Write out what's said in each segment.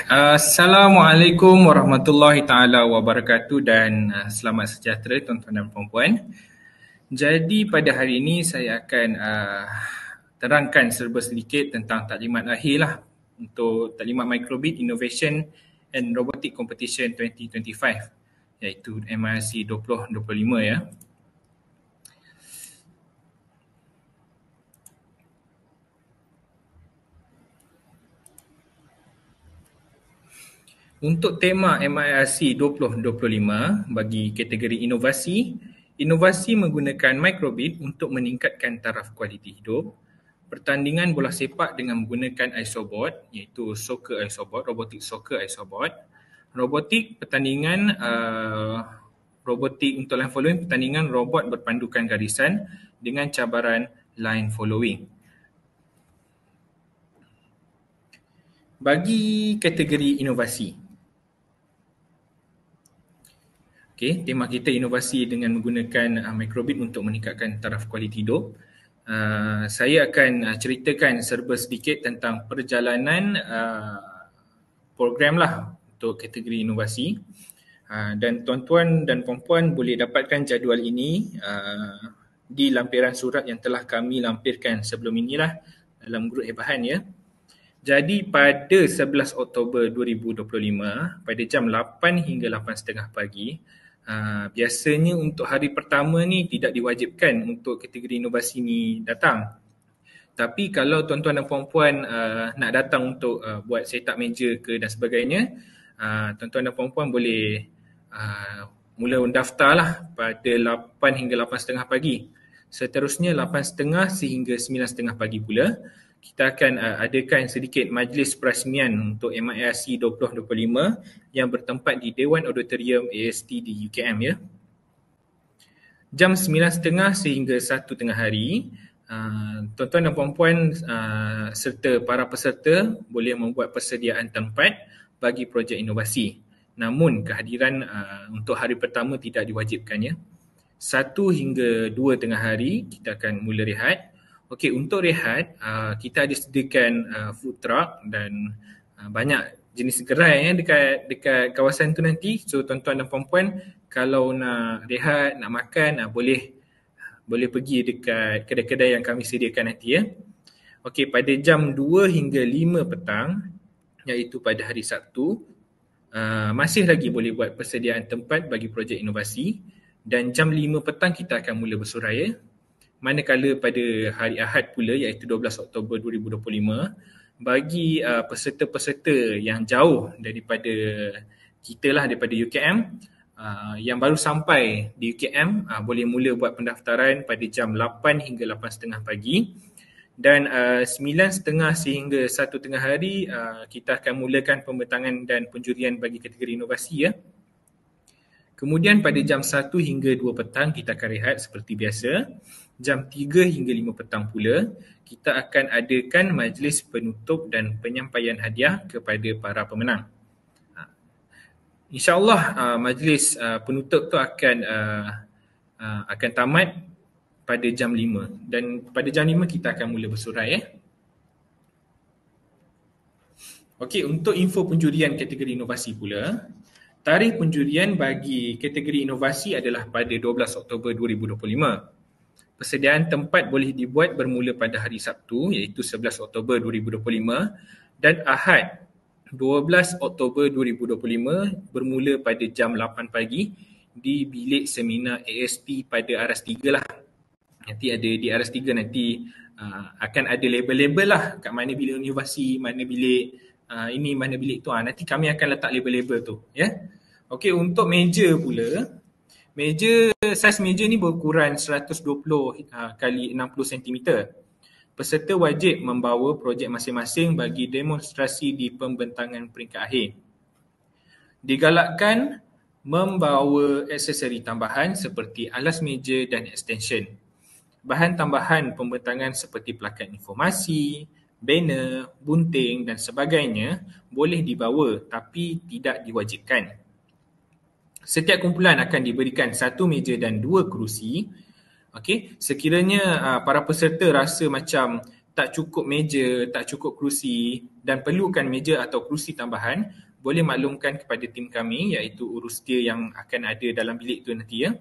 Assalamualaikum warahmatullahi taala wabarakatuh dan selamat sejahtera tuan-tuan dan puan-puan. Jadi pada hari ini saya akan terangkan serba sedikit tentang taklimat akhir lah untuk taklimat Microbit Innovation and Robotic Competition 2025 iaitu MIRC 2025 ya. Untuk tema MIRC 2025 bagi kategori inovasi, inovasi menggunakan Microbit untuk meningkatkan taraf kualiti hidup, pertandingan bola sepak dengan menggunakan isobot iaitu soccer isobot, robotik soccer isobot, robotik pertandingan robotik untuk line following, pertandingan robot berpandukan garisan dengan cabaran line following. Bagi kategori inovasi, tema kita inovasi dengan menggunakan Microbit untuk meningkatkan taraf kualiti hidup. Saya akan ceritakan serba sedikit tentang perjalanan program lah untuk kategori inovasi. Dan tuan-tuan dan puan-puan boleh dapatkan jadual ini di lampiran surat yang telah kami lampirkan sebelum inilah dalam grup Hebahan ya. Jadi pada 11 Oktober 2025 pada jam 8 hingga 8.30 pagi, biasanya untuk hari pertama ni tidak diwajibkan untuk kategori inovasi ni datang. Tapi kalau tuan-tuan dan puan-puan nak datang untuk buat setup meja ke dan sebagainya, tuan-tuan dan puan-puan boleh mula mendaftar lah pada 8 hingga 8.30 pagi. Seterusnya 8.30 sehingga 9.30 pagi pula, kita akan adakan sedikit majlis perasmian untuk MIRC 2025 yang bertempat di Dewan Auditorium AST di UKM ya. Jam 9.30 sehingga 1 tengah hari, tuan-tuan dan puan-puan serta para peserta boleh membuat persediaan tempat bagi projek inovasi. Namun kehadiran untuk hari pertama tidak diwajibkan ya. 1 hingga 2 tengah hari kita akan mula rehat. Okey, untuk rehat, kita ada sediakan food truck dan banyak jenis gerai dekat kawasan tu nanti. So tuan-tuan dan puan-puan kalau nak rehat, nak makan, boleh pergi dekat kedai-kedai yang kami sediakan nanti ya. Okey, pada jam 2 hingga 5 petang iaitu pada hari Sabtu, masih lagi boleh buat persediaan tempat bagi projek inovasi dan jam 5 petang kita akan mula bersurai ya. Manakala pada hari Ahad pula iaitu 12 Oktober 2025 bagi peserta-peserta yang jauh daripada kita lah, daripada UKM, yang baru sampai di UKM boleh mula buat pendaftaran pada jam 8 hingga 8.30 pagi dan 9.30 sehingga 1 tengah hari kita akan mulakan pembentangan dan penjurian bagi kategori inovasi ya. Kemudian pada jam 1 hingga 2 petang kita akan rehat seperti biasa. Jam 3 hingga 5 petang pula, kita akan adakan majlis penutup dan penyampaian hadiah kepada para pemenang. InsyaAllah majlis penutup tu akan tamat pada jam 5 dan pada jam 5 kita akan mula bersurai ya. Okey, untuk info penjurian kategori inovasi pula, tarikh penjurian bagi kategori inovasi adalah pada 12 Oktober 2025. Persediaan tempat boleh dibuat bermula pada hari Sabtu iaitu 11 Oktober 2025 dan Ahad 12 Oktober 2025 bermula pada jam 8 pagi di bilik seminar AST pada Aras 3 lah. Nanti ada di Aras 3 nanti akan ada label-label lah kat mana bilik inovasi, mana bilik ini, mana bilik tu. Nanti kami akan letak label-label tu ya. Okey, untuk meja pula, saiz meja ni berukuran 120 kali 60 cm. peserta wajib membawa projek masing-masing bagi demonstrasi di pembentangan peringkat akhir. Digalakkan membawa aksesori tambahan seperti alas meja dan extension. Bahan tambahan pembentangan seperti plakat informasi, banner, bunting dan sebagainya boleh dibawa tapi tidak diwajibkan. Setiap kumpulan akan diberikan 1 meja dan 2 kerusi. Sekiranya para peserta rasa macam tak cukup meja, tak cukup kerusi dan perlukan meja atau kerusi tambahan, boleh maklumkan kepada tim kami iaitu urus dia yang akan ada dalam bilik tu nanti ya.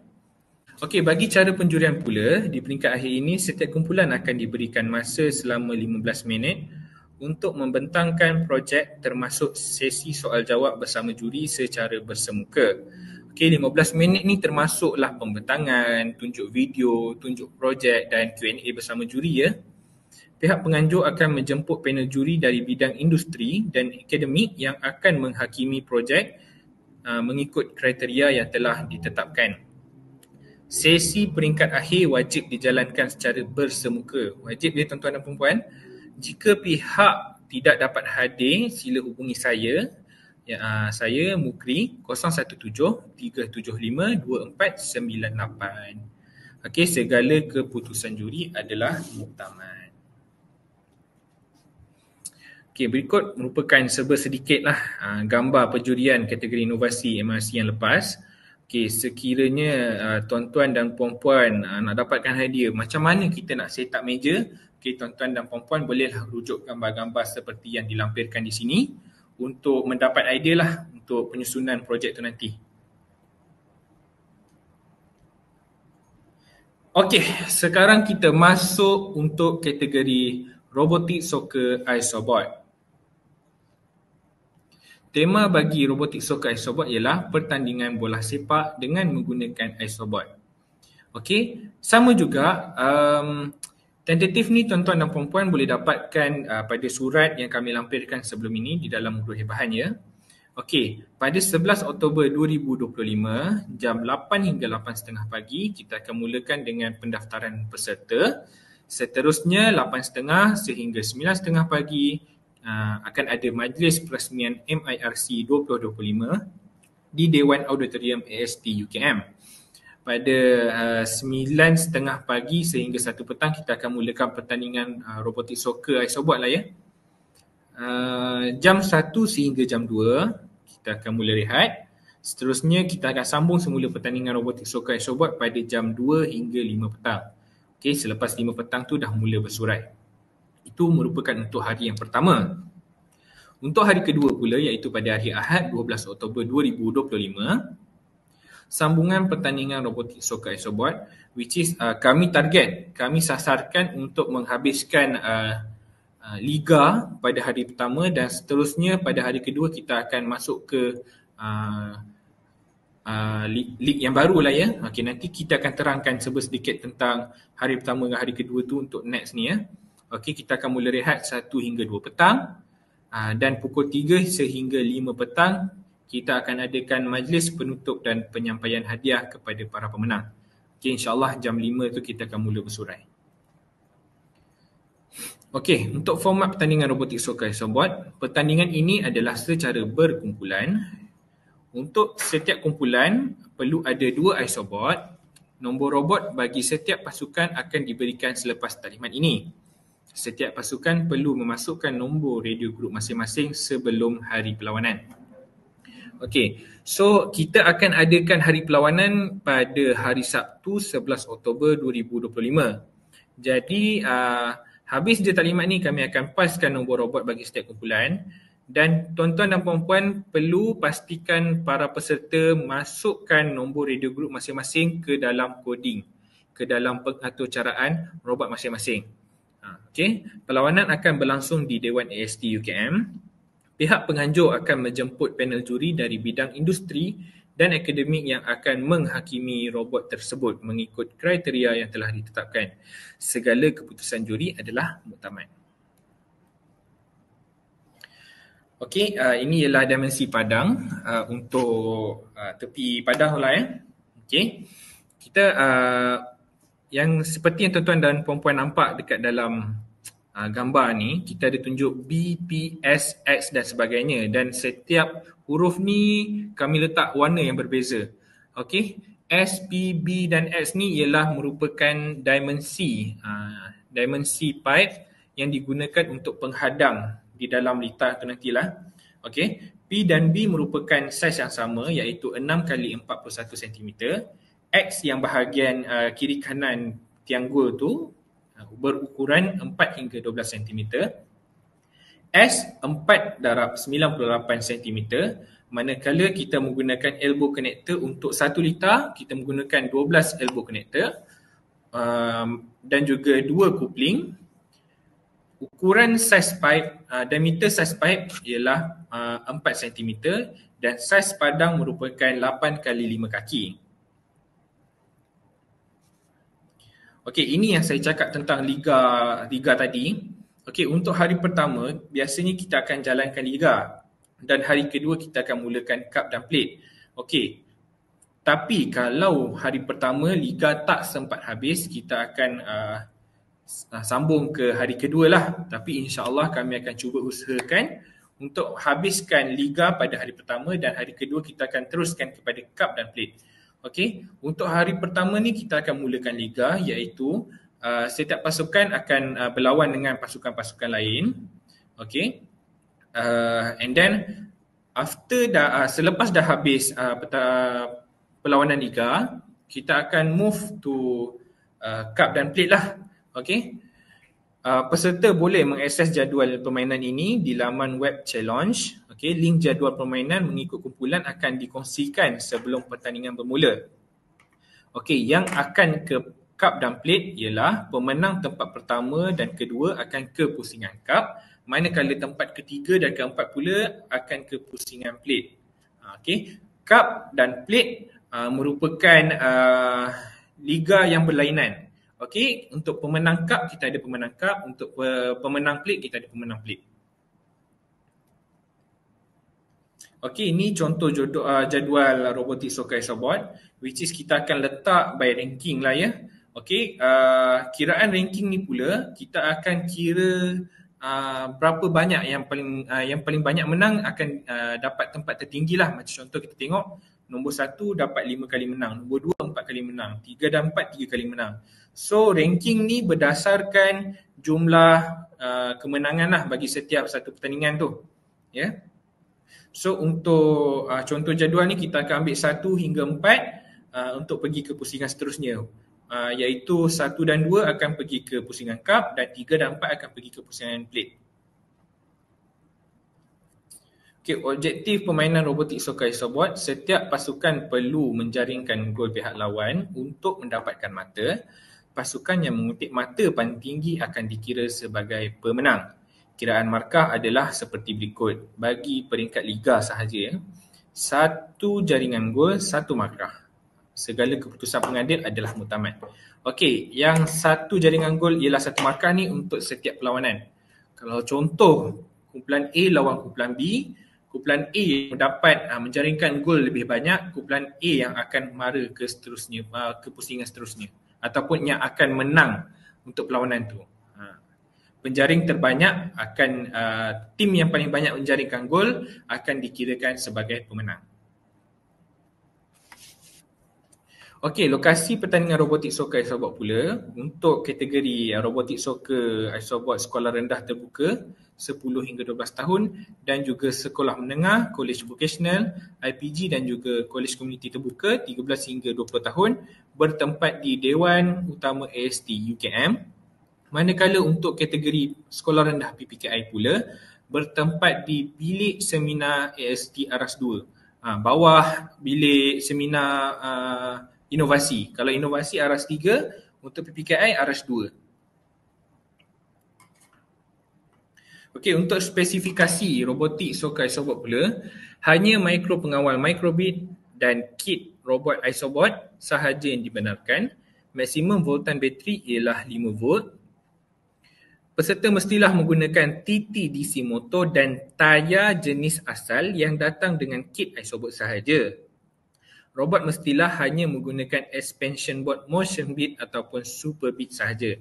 Bagi cara penjurian pula, di peringkat akhir ini setiap kumpulan akan diberikan masa selama 15 minit untuk membentangkan projek termasuk sesi soal jawab bersama juri secara bersemuka. 15 minit ni termasuklah pembentangan, tunjuk video, tunjuk projek dan Q&A bersama juri ya. Pihak penganjur akan menjemput panel juri dari bidang industri dan akademik yang akan menghakimi projek mengikut kriteria yang telah ditetapkan. Sesi peringkat akhir wajib dijalankan secara bersemuka. Wajib ya tuan-tuan dan puan-puan. Jika pihak tidak dapat hadir, sila hubungi saya. Saya Mukri 017-375-2498. Segala keputusan juri adalah muktamad. Berikut merupakan serba sedikitlah gambar penjurian kategori inovasi MRC yang lepas. Sekiranya tuan-tuan dan puan-puan nak dapatkan hadiah, macam mana kita nak set up meja? Tuan-tuan dan puan-puan bolehlah rujuk gambar-gambar seperti yang dilampirkan di sini untuk mendapat idea lah untuk penyusunan projek tu nanti. Sekarang kita masuk untuk kategori Robotic Soccer Isobot. Tema bagi Robotic Soccer Isobot ialah pertandingan bola sepak dengan menggunakan Isobot. Sama juga, tentatif ni tuan-tuan dan puan-puan boleh dapatkan pada surat yang kami lampirkan sebelum ini di dalam huruf bahan ya. Pada 11 Oktober 2025, jam 8 hingga 8.30 pagi, kita akan mulakan dengan pendaftaran peserta. Seterusnya 8.30 sehingga 9.30 pagi akan ada majlis perasmian MIRC 2025 di Dewan Auditorium AST UKM. Pada 9.30 pagi sehingga 1 petang kita akan mulakan pertandingan robotik soccer Isobot lah ya. Jam 1 sehingga jam 2 kita akan mula rehat. Seterusnya kita akan sambung semula pertandingan robotik soccer Isobot pada jam 2 hingga 5 petang. Selepas 5 petang tu dah mula bersurat. Itu merupakan untuk hari yang pertama. Untuk hari kedua pula iaitu pada hari Ahad 12 Oktober 2025, sambungan pertandingan robotik soccer Isobot, which is kami sasarkan untuk menghabiskan liga pada hari pertama dan seterusnya pada hari kedua kita akan masuk ke lig yang baru lah ya. Nanti kita akan terangkan sedikit tentang hari pertama dan hari kedua tu untuk next ni ya. Kita akan mula rehat 1 hingga 2 petang dan pukul 3 sehingga 5 petang kita akan adakan majlis penutup dan penyampaian hadiah kepada para pemenang. InsyaAllah jam 5 tu kita akan mula bersurai. Untuk format pertandingan robotik soccer Isobot, pertandingan ini adalah secara berkumpulan. Untuk setiap kumpulan perlu ada 2 Isobot. Nombor robot bagi setiap pasukan akan diberikan selepas taklimat ini. Setiap pasukan perlu memasukkan nombor radio grup masing-masing sebelum hari perlawanan. So kita akan adakan hari perlawanan pada hari Sabtu 11 Oktober 2025. Jadi habis je taklimat ni kami akan paskan nombor robot bagi setiap kumpulan dan tuan-tuan dan puan-puan perlu pastikan para peserta masukkan nombor radio grup masing-masing ke dalam coding, ke dalam pengaturcaraan robot masing-masing. Perlawanan akan berlangsung di Dewan AST UKM. Pihak penganjur akan menjemput panel juri dari bidang industri dan akademik yang akan menghakimi robot tersebut mengikut kriteria yang telah ditetapkan. Segala keputusan juri adalah muktamad. Ini ialah dimensi padang untuk tepi padang lah ya. Kita yang seperti yang tuan-tuan dan puan-puan nampak dekat dalam gambar ni, kita ada tunjuk B, P, S, X dan sebagainya, dan setiap huruf ni kami letak warna yang berbeza. Okey, S, P, B dan X ni ialah merupakan dimensi pipe yang digunakan untuk penghadang di dalam litar tu nantilah. Okey, P dan B merupakan saiz yang sama, iaitu 6 kali 41 cm. X yang bahagian kiri kanan tiang gol tu berukuran 4 hingga 12 cm. S 4 darab 98 cm. Manakala kita menggunakan elbow connector untuk 1 litar, kita menggunakan 12 elbow connector dan juga 2 coupling. Ukuran saiz pipe, diameter saiz pipe ialah 4 cm dan saiz padang merupakan 8 kali 5 kaki. Okey, ini yang saya cakap tentang liga tadi. Okey, untuk hari pertama, biasanya kita akan jalankan liga dan hari kedua kita akan mulakan cup dan plate. Okey, tapi kalau hari pertama liga tak sempat habis, kita akan sambung ke hari kedua lah. Tapi insya-Allah kami akan cuba usahakan untuk habiskan liga pada hari pertama dan hari kedua kita akan teruskan kepada cup dan plate. Okey, untuk hari pertama ni kita akan mulakan liga, iaitu setiap pasukan akan berlawan dengan pasukan-pasukan lain. Okey, and then after selepas dah habis perlawanan liga, kita akan move to cup dan plate lah. Okey, peserta boleh mengakses jadual permainan ini di laman web challenge. Okey, link jadual permainan mengikut kumpulan akan dikongsikan sebelum pertandingan bermula. Okey, yang akan ke cup dan plate ialah pemenang tempat pertama dan kedua akan ke pusingan cup, manakala tempat ketiga dan keempat pula akan ke pusingan plate. Okey, cup dan plate merupakan liga yang berlainan. Okey, untuk pemenang cup kita ada pemenang cup, untuk pemenang plate kita ada pemenang plate. Okey, ini contoh jadual robotik soccer isobot, which is kita akan letak by ranking lah ya. Okey, kiraan ranking ni pula kita akan kira berapa banyak yang paling banyak menang akan dapat tempat tertinggi lah. Macam contoh kita tengok, nombor 1 dapat 5 kali menang, nombor 2 4 kali menang, 3 dan 4 3 kali menang. So ranking ni berdasarkan jumlah kemenangan lah bagi setiap satu pertandingan tu. Ya. So untuk contoh jadual ni kita akan ambil 1 hingga 4 untuk pergi ke pusingan seterusnya. Iaitu 1 dan 2 akan pergi ke pusingan cup dan 3 dan 4 akan pergi ke pusingan plate. Okay, objektif permainan robotik soccer isobot, setiap pasukan perlu menjaringkan gol pihak lawan untuk mendapatkan mata. Pasukan yang mengutip mata paling tinggi akan dikira sebagai pemenang. Kiraan markah adalah seperti berikut. Bagi peringkat liga sahaja, 1 jaringan gol, 1 markah. Segala keputusan pengadil adalah muktamad. Okey, yang 1 jaringan gol ialah 1 markah ni untuk setiap perlawanan. Kalau contoh kumpulan A lawan kumpulan B, kumpulan A mendapat menjaringkan gol lebih banyak, kumpulan A yang akan mara ke seterusnya, ke pusingan seterusnya, ataupun yang akan menang untuk perlawanan tu. Penjaring terbanyak akan tim yang paling banyak menjaringkan gol akan dikirakan sebagai pemenang. Okey, lokasi pertandingan robotik soccer isobot pula untuk kategori robotik soccer isobot sekolah rendah terbuka 10 hingga 12 tahun dan juga sekolah menengah, college vocational, IPG dan juga college komuniti terbuka 13 hingga 20 tahun bertempat di Dewan Utama AST UKM. Manakala untuk kategori sekolah rendah PPKI pula bertempat di bilik seminar AST Aras 2. Bawah bilik seminar inovasi. Kalau inovasi Aras 3, untuk PPKI Aras 2. Okey, untuk spesifikasi robotik soccer isobot pula, hanya mikro pengawal microbit dan kit robot isobot sahaja yang dibenarkan. Maksimum voltan bateri ialah 5 volt. Peserta mestilah menggunakan TT DC motor dan tayar jenis asal yang datang dengan kit isobot sahaja. Robot mestilah hanya menggunakan expansion board motion bit ataupun super bit sahaja.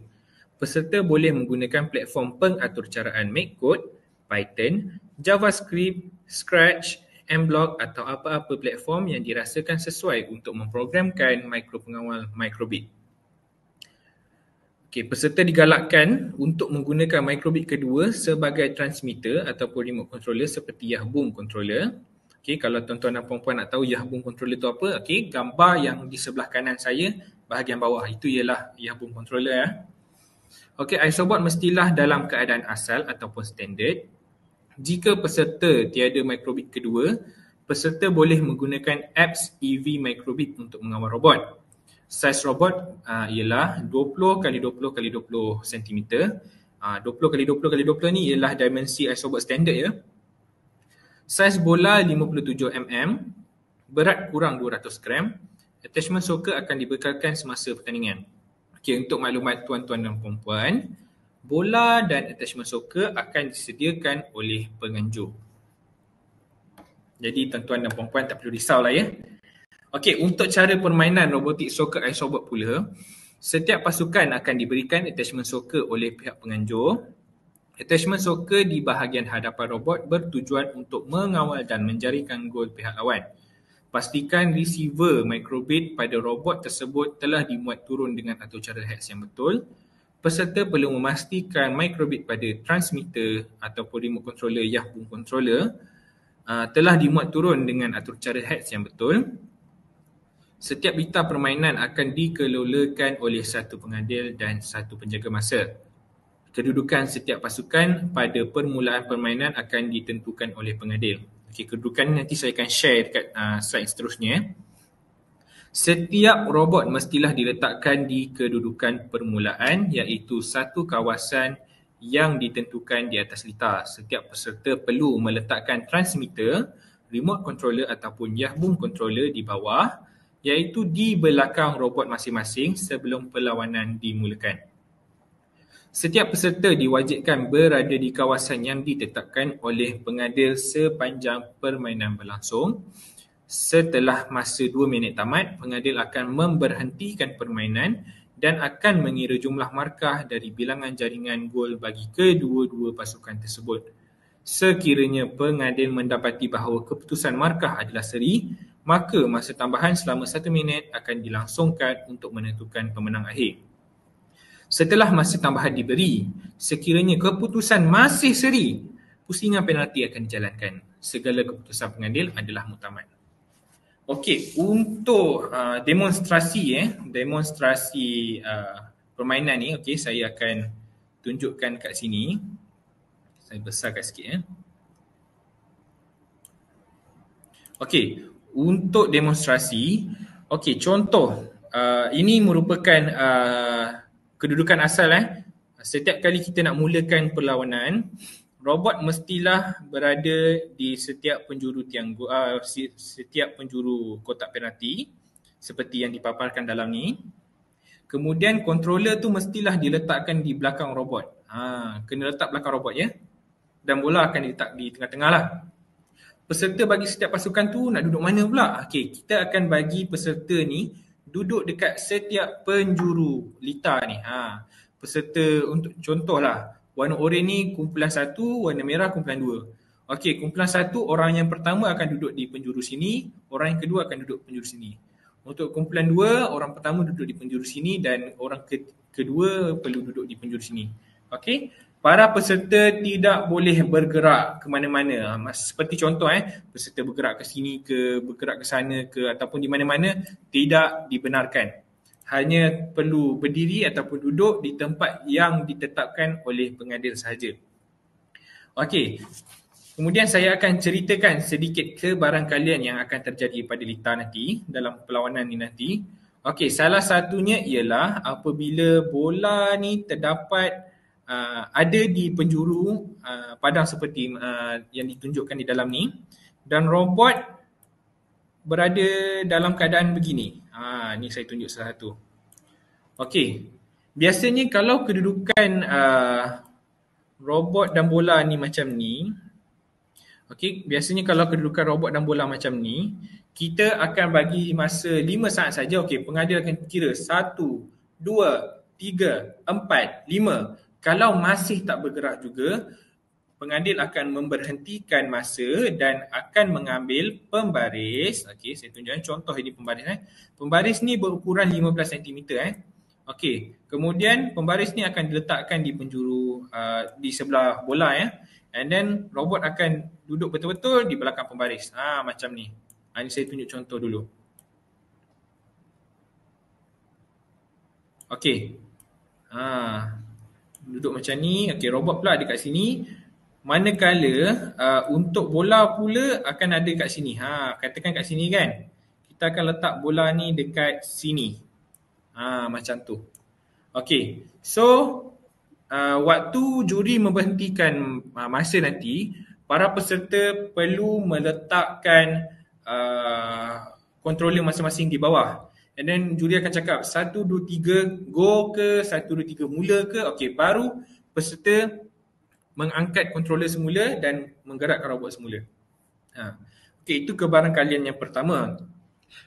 peserta boleh menggunakan platform pengaturcaraan MakeCode, Python, JavaScript, Scratch, Mblock atau apa-apa platform yang dirasakan sesuai untuk memprogramkan mikropengawal microbit. Okey, peserta digalakkan untuk menggunakan microbit kedua sebagai transmitter ataupun remote controller seperti Yahboom controller. Okey, kalau tuan-tuan dan puan-puan nak tahu Yahboom controller tu apa, okey, gambar yang di sebelah kanan saya bahagian bawah itu ialah Yahboom controller ya. Okey, isobot mestilah dalam keadaan asal ataupun standard. Jika peserta tiada microbit kedua, peserta boleh menggunakan apps EV microbit untuk mengawal robot. Saiz robot ialah 20x20x20 cm. 20x20x20 ni ialah dimensi isobot standard ya. Saiz bola 57 mm, berat kurang 200 gram. Attachment soker akan dibekalkan semasa pertandingan. Okey, untuk maklumat tuan-tuan dan puan-puan, bola dan attachment soker akan disediakan oleh penganjur. Jadi tuan-tuan dan puan-puan tak perlu risau lah ya. Okey, untuk cara permainan robotik soccer isobot pula, setiap pasukan akan diberikan attachment soccer oleh pihak penganjur. Attachment soccer di bahagian hadapan robot bertujuan untuk mengawal dan menjaringkan gol pihak lawan. Pastikan receiver microbit pada robot tersebut telah dimuat turun dengan atur cara hex yang betul. Peserta perlu memastikan microbit pada transmitter ataupun remote controller Yahboom controller telah dimuat turun dengan atur cara hex yang betul. Setiap bita permainan akan dikelolakan oleh satu pengadil dan satu penjaga masa. Kedudukan setiap pasukan pada permulaan permainan akan ditentukan oleh pengadil. Okey, kedudukan nanti saya akan share dekat slide seterusnya. Setiap robot mestilah diletakkan di kedudukan permulaan iaitu satu kawasan yang ditentukan di atas litar. Setiap peserta perlu meletakkan transmitter, remote controller ataupun Yahboom controller di bawah iaitu di belakang robot masing-masing sebelum perlawanan dimulakan. Setiap peserta diwajibkan berada di kawasan yang ditetapkan oleh pengadil sepanjang permainan berlangsung. Setelah masa 2 minit tamat, pengadil akan memberhentikan permainan dan akan mengira jumlah markah dari bilangan jaringan gol bagi kedua-dua pasukan tersebut. Sekiranya pengadil mendapati bahawa keputusan markah adalah seri, maka masa tambahan selama 1 minit akan dilangsungkan untuk menentukan pemenang akhir. Setelah masa tambahan diberi, sekiranya keputusan masih seri, pusingan penalti akan dijalankan. Segala keputusan pengadil adalah muktamad. Okey, untuk demonstrasi permainan ni, okey, saya akan tunjukkan kat sini. Saya besarkan sikit . Okey, untuk demonstrasi, okey, contoh ini merupakan kedudukan asal . Setiap kali kita nak mulakan perlawanan, robot mestilah berada di setiap penjuru setiap penjuru kotak penalti seperti yang dipaparkan dalam ni. Kemudian controller tu mestilah diletakkan di belakang robot. Kena letak belakang robot ya. Dan bola akan diletak di tengah-tengah lah. Peserta bagi setiap pasukan tu nak duduk mana pula? Okey, kita akan bagi peserta ni duduk dekat setiap penjuru litar ni. Peserta untuk contohlah, warna oranye ni kumpulan 1, warna merah kumpulan 2. Okey, kumpulan 1 orang yang pertama akan duduk di penjuru sini, orang yang kedua akan duduk penjuru sini. Untuk kumpulan 2, orang pertama duduk di penjuru sini dan orang kedua perlu duduk di penjuru sini. Okey. Para peserta tidak boleh bergerak ke mana-mana. Seperti contoh peserta bergerak ke sini ke, bergerak ke sana ke ataupun di mana-mana tidak dibenarkan. Hanya perlu berdiri ataupun duduk di tempat yang ditetapkan oleh pengadil sahaja. Okey. Kemudian saya akan ceritakan sedikit kebarangkalian yang akan terjadi pada litar nanti dalam perlawanan ni nanti. Okey, salah satunya ialah apabila bola ni terdapat ada di penjuru padang seperti yang ditunjukkan di dalam ni dan robot berada dalam keadaan begini. Ni saya tunjuk salah satu. Okey. Biasanya kalau kedudukan robot dan bola ni macam ni, okey, biasanya kalau kedudukan robot dan bola macam ni, kita akan bagi masa 5 saat saja. Okey, pengadil akan kira 1, 2, 3, 4, 5. Kalau masih tak bergerak juga, pengadil akan memberhentikan masa dan akan mengambil pembaris. Okey, saya tunjukkan contoh ini pembaris. Pembaris ni berukuran 15 cm. Okey, kemudian pembaris ni akan diletakkan di penjuru di sebelah bola and then robot akan duduk betul-betul di belakang pembaris. Macam ni. Ini saya tunjuk contoh dulu. Okey. Duduk macam ni. Okey, robot pula ada kat sini. Manakala untuk bola pula akan ada kat sini. Katakan kat sini kan. Kita akan letak bola ni dekat sini. Macam tu. Okey. So, waktu juri memberhentikan masa nanti, para peserta perlu meletakkan controller masing-masing di bawah. And then juri akan cakap 1, 2, 3 go ke, 1, 2, 3 mula ke. Okey, baru peserta mengangkat controller semula dan menggerakkan robot semula. Okey, itu kebarangkalian yang pertama.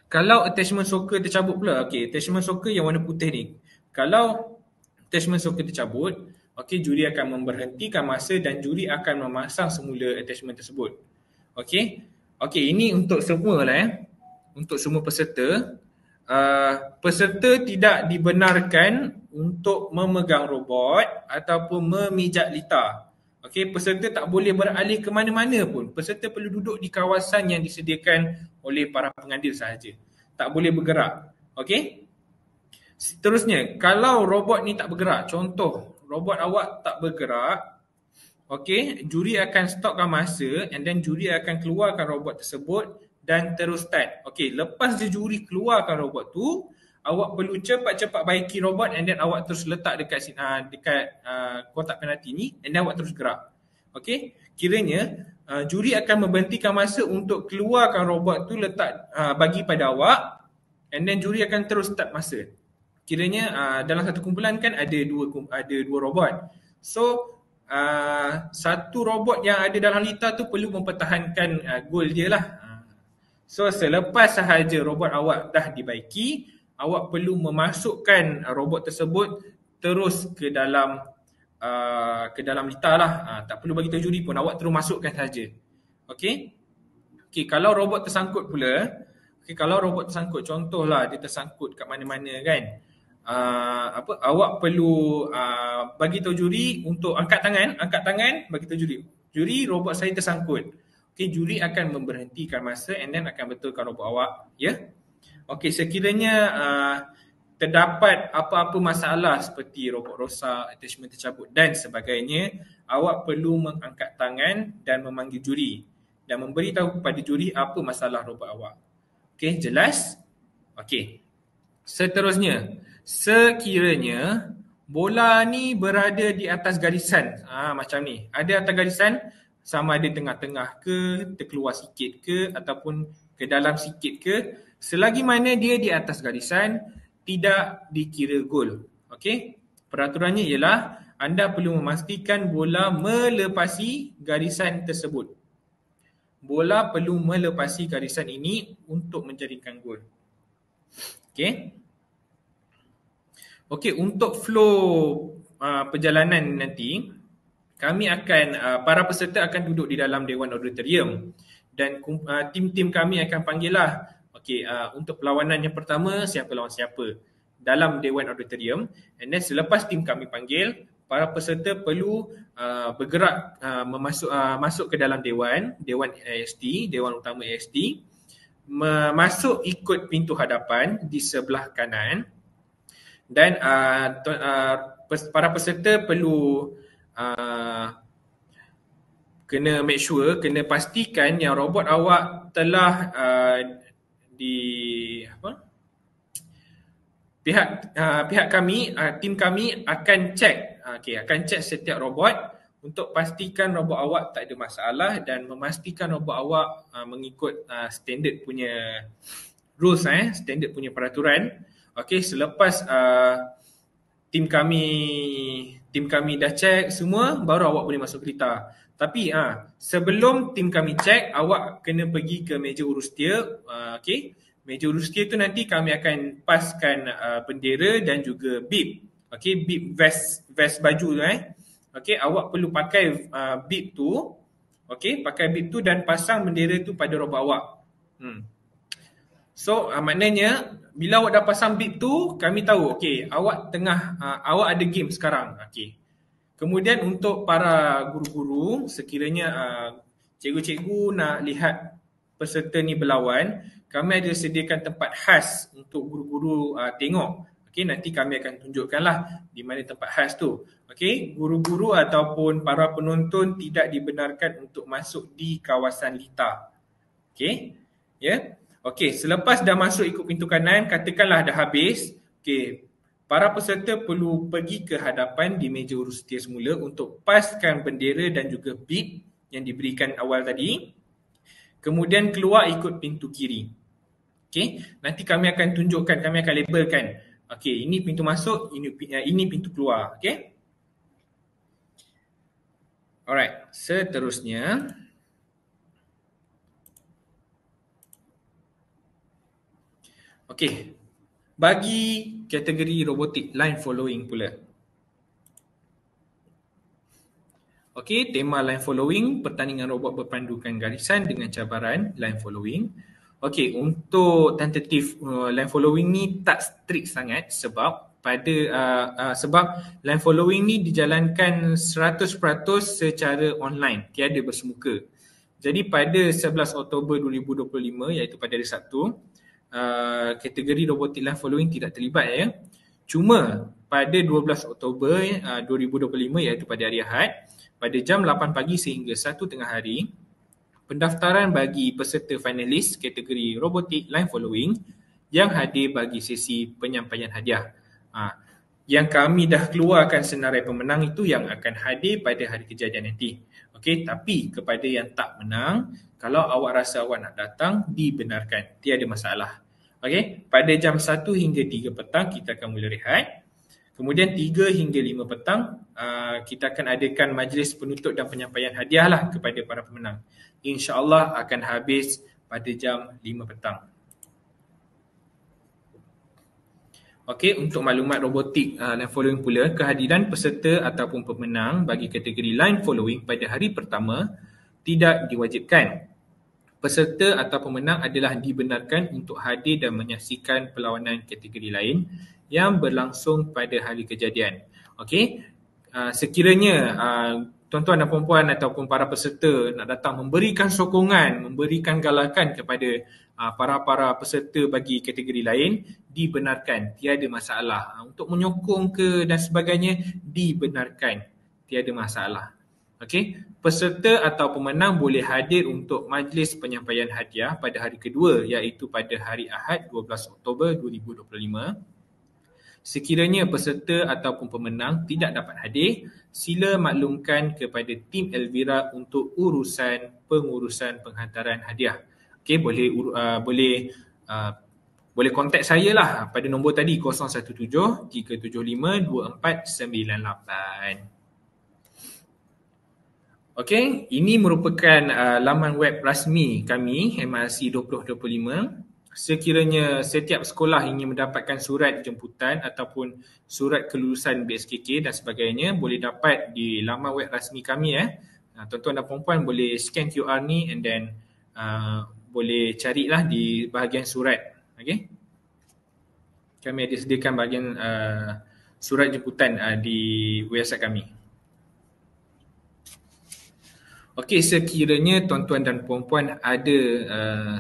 Kalau attachment socket tercabut pula, okey, attachment socket yang warna putih ni. Kalau attachment socket tercabut, okey, juri akan memberhentikan masa dan juri akan memasang semula attachment tersebut. Okey. Okey, ini untuk semua lah Untuk semua peserta. Peserta tidak dibenarkan untuk memegang robot ataupun memijak litar. Okey, peserta tak boleh beralih ke mana-mana pun. Peserta perlu duduk di kawasan yang disediakan oleh para pengadil sahaja. Tak boleh bergerak. Okey? Seterusnya, kalau robot ni tak bergerak, contoh robot awak tak bergerak, okey, juri akan stopkan masa and then juri akan keluarkan robot tersebut dan terus start. Okey, lepas je juri keluarkan robot tu, awak perlu cepat-cepat baiki robot and then awak terus letak dekat kotak penalti ni and then awak terus gerak. Okey, kiranya juri akan memberhentikan masa untuk keluarkan robot tu bagi pada awak and then juri akan terus start masa. Kiranya dalam satu kumpulan kan ada dua robot. So satu robot yang ada dalam litar tu perlu mempertahankan goal dia lah. So selepas sahaja robot awak dah dibaiki, awak perlu memasukkan robot tersebut terus ke dalam litar lah. Tak perlu bagi tahu juri pun, awak terus masukkan saja. Okey? Okey, kalau robot tersangkut pula, contohlah dia tersangkut kat mana-mana kan. Awak perlu bagi tahu juri untuk angkat tangan bagi tahu juri robot saya tersangkut. Okey, juri akan memberhentikan masa and then akan betulkan robot awak, ya. Okey, sekiranya terdapat apa-apa masalah seperti robot rosak, attachment tercabut dan sebagainya, awak perlu mengangkat tangan dan memanggil juri dan memberitahu kepada juri apa masalah robot awak. Okey, jelas? Okey. Seterusnya, sekiranya bola ni berada di atas garisan, macam ni. Ada atas garisan, sama ada tengah-tengah ke, terkeluar sikit ke ataupun ke dalam sikit ke, selagi mana dia di atas garisan tidak dikira gol. Okey? Peraturannya ialah anda perlu memastikan bola melepasi garisan tersebut. Bola perlu melepasi garisan ini untuk menjadikan gol. Okey? Okey, untuk flow perjalanan nanti, kami akan, para peserta akan duduk di dalam Dewan Auditorium dan tim-tim kami akan panggil lah. Okey, untuk perlawanan yang pertama, siapa lawan siapa dalam Dewan Auditorium. And then selepas tim kami panggil, para peserta perlu bergerak masuk ke dalam Dewan AST, Dewan Utama AST, masuk ikut pintu hadapan di sebelah kanan dan para peserta perlu kena make sure, kena pastikan yang robot awak telah pihak kami, tim kami akan cek setiap robot untuk pastikan robot awak tak ada masalah dan memastikan robot awak mengikut standard punya rules, standard punya peraturan. Okey, selepas tim kami dah cek semua, baru awak boleh masuk kereta. Tapi sebelum tim kami cek, awak kena pergi ke meja urus setia. Okey, meja urus setia tu nanti kami akan paskan bendera dan juga bib. Okey, bib vest baju tu Okey, awak perlu pakai bib tu. Okey, pakai bib tu dan pasang bendera tu pada robot awak. So maknanya bila awak dah pasang bib tu, kami tahu okey, awak awak ada game sekarang. Okey. Kemudian untuk para guru-guru, sekiranya cikgu-cikgu nak lihat peserta ni berlawan, kami ada sediakan tempat khas untuk guru-guru tengok. Okey, nanti kami akan tunjukkanlah di mana tempat khas tu. Okey, guru-guru ataupun para penonton tidak dibenarkan untuk masuk di kawasan lita. Okey, ya. Okey, selepas dah masuk ikut pintu kanan, katakanlah dah habis. Okey, para peserta perlu pergi ke hadapan di meja urus setia semula untuk paskan bendera dan juga bib yang diberikan awal tadi. Kemudian keluar ikut pintu kiri. Okey, nanti kami akan tunjukkan, kami akan labelkan. Okey, ini pintu masuk, ini pintu keluar. Okey. Alright, seterusnya okey, bagi kategori robotik line following pula. Okey, tema line following, pertandingan robot berpandukan garisan dengan cabaran line following. Okey, untuk tentatif line following ni tak strict sangat sebab sebab line following ni dijalankan 100% secara online, tiada bersemuka. Jadi pada 11 Oktober 2025 iaitu pada hari Sabtu, kategori robotik line following tidak terlibat ya. Cuma pada 12 Oktober 2025 iaitu pada hari Ahad, pada jam 8 pagi sehingga 1 tengah hari, pendaftaran bagi peserta finalis kategori robotik line following yang hadir bagi sesi penyampaian hadiah. Yang kami dah keluarkan senarai pemenang itu yang akan hadir pada hari kejadian nanti. Okey, tapi kepada yang tak menang, kalau awak rasa awak nak datang, dibenarkan. Tiada masalah. Okey, pada jam 1 hingga 3 petang kita akan mula rehat. Kemudian 3 hingga 5 petang, kita akan adakan majlis penutup dan penyampaian hadiah lah kepada para pemenang. InsyaAllah akan habis pada jam 5 petang. Okey, untuk maklumat robotik line following pula, kehadiran peserta ataupun pemenang bagi kategori line following pada hari pertama tidak diwajibkan. Peserta atau pemenang adalah dibenarkan untuk hadir dan menyaksikan perlawanan kategori lain yang berlangsung pada hari kejadian. Okey, sekiranya tuan-tuan dan puan-puan ataupun para peserta nak datang memberikan sokongan, memberikan galakan kepada para peserta bagi kategori lain, dibenarkan, tiada masalah. Untuk menyokong ke dan sebagainya, dibenarkan, tiada masalah. Okey, peserta atau pemenang boleh hadir untuk majlis penyampaian hadiah pada hari kedua iaitu pada hari Ahad 12 Oktober 2025. Sekiranya peserta ataupun pemenang tidak dapat hadir, sila maklumkan kepada tim Elvira untuk pengurusan penghantaran hadiah. Okey, boleh kontak saya lah pada nombor tadi 017 375 2498. Okey, ini merupakan laman web rasmi kami MRC 2025. Sekiranya setiap sekolah ingin mendapatkan surat jemputan ataupun surat kelulusan BSKK dan sebagainya, boleh dapat di laman web rasmi kami tuan-tuan dan puan-puan boleh scan QR ni and then boleh carilah di bahagian surat. Okey, kami ada sediakan bahagian surat jemputan di website kami. Okey, sekiranya tuan-tuan dan puan-puan ada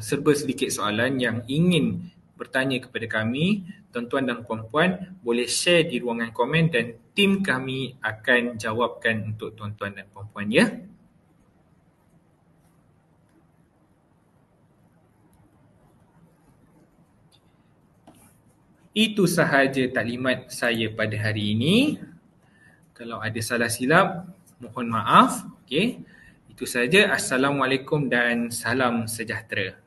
serba sedikit soalan yang ingin bertanya kepada kami, tuan-tuan dan puan-puan boleh share di ruangan komen dan tim kami akan jawabkan untuk tuan-tuan dan puan-puan ya. Itu sahaja taklimat saya pada hari ini. Kalau ada salah silap, mohon maaf. Okey. Itu saja. Assalamualaikum dan salam sejahtera.